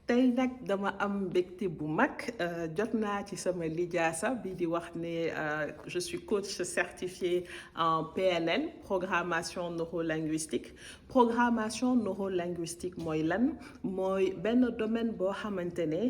tey nag dama am mbégte bu mag jot naa ci sama lijaasa bi di wax ne je suis coach certifié en PNL programmation neurolinguistique neurolinguistique mooy lan mooy benn domaine boo xamante ne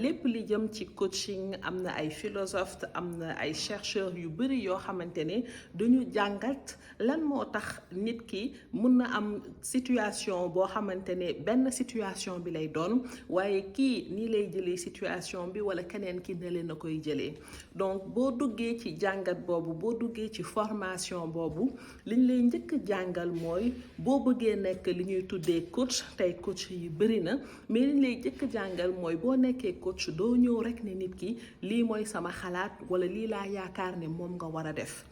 lépp li jëm ci coaching am na ay philosophe am na ay chercheurs yu bëri yoo xamante ne dañu jàngat lan moo tax nit ki mun na am situation boo xamante ne benn situation bi lay doon waaye kii nii lay jëlee situation bi wala keneen ki ne leen a koy jëlee donc boo duggee ci jàngat boobu boo duggee ci formation boobu liñ lay njëkk jàngal mooy boo bëggee nekk li ñuy tuddee coach tey coach yi bëri na mais liñ lay njëkk jàngal mooy boo nekkee coach doo ñëw rek ne nit ki lii mooy sama xalaat wala lii laa yaakaar ne moom nga war a def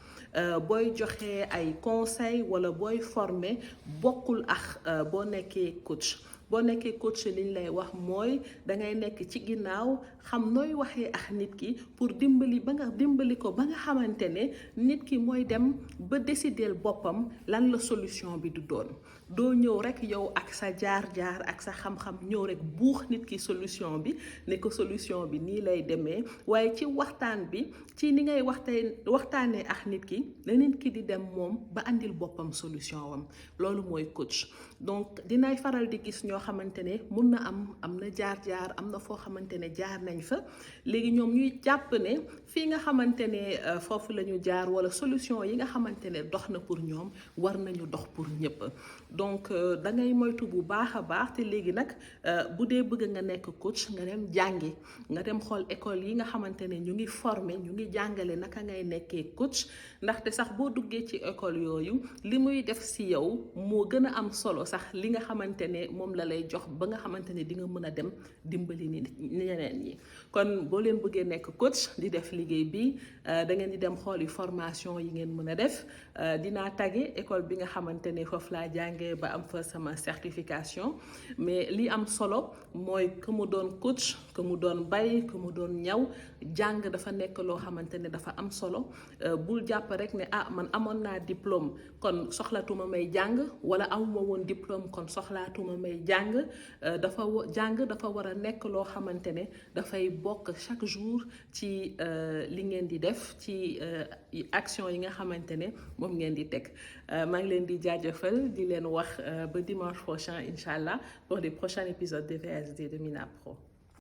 booy joxe ay conseil wala booy former bokkul ak boo nekkee coach liñ lay wax mooy dangay nekk ci ginnaaw xam nooy waxee ak nit ki pour dimbali ko ba nga xamante ne nit ki mooy dem ba décider boppam lan la solution bi du doon doo ñëw rek yow ak sa jaar-jaar ak sa xam-xam ñëw rek buux nit ki solution bi ne ko solution bi nii lay demee waaye ci waxtaan bi ci ni ngay waxtaanee ak nit ki na nit ki di dem moom ba andil boppam solution wam loolu mooy coach donc dinay faral di gis ñoo xamante ne mun na am na jaar-jaar am na foo xamante ne jaar nañ fa léegi ñoom ñuy jàpp ne fii nga xamante ne foofu la ñu jaar wala solution yi nga xamante ne dox na pour ñoom war nañu dox pour ñëpp donc da ngay moytu bu baax a baax te léegi nag bu dee bëgg nga nekk coach nga dem jàngi nga dem xool école yi nga xamante ne ñu ngi former ñu ngi jàngale naka ngay nekkee coach ndaxte sax boo duggee ci école yooyu li muy def si yow moo gën a am solo sax li nga xamante ne moom la lay jox ba nga xamante ne di nga mën a dem dimbali ni ñeneen ñi kon boo leen bëggee nekk coach di def liggéey bi da ngeen di dem xooli formation yi ngeen mën a def dinaa tagge école bi nga xamante ne foofu laa jàngee ba am fa sama certification mais li am solo mooy que mu doon coach que mu doon bay que mu doon ñaw jàng dafa nekk loo xamante ne dafa am solo bul jàpp rek ne man amoon naa diplôme kon soxlatuma may jàng wala amuma woon diplôme kon soxlaatuma may jàng dafa war a nekk loo xamante ne dafay bokk chaque jour ci li ngeen di def ci action yi nga xamante ne moom ngeen di teg maa ngi leen di jaajëfal di leen wax ba dimanche prochain incha allah pour les prochains épisodes de VSD de Mina Pro.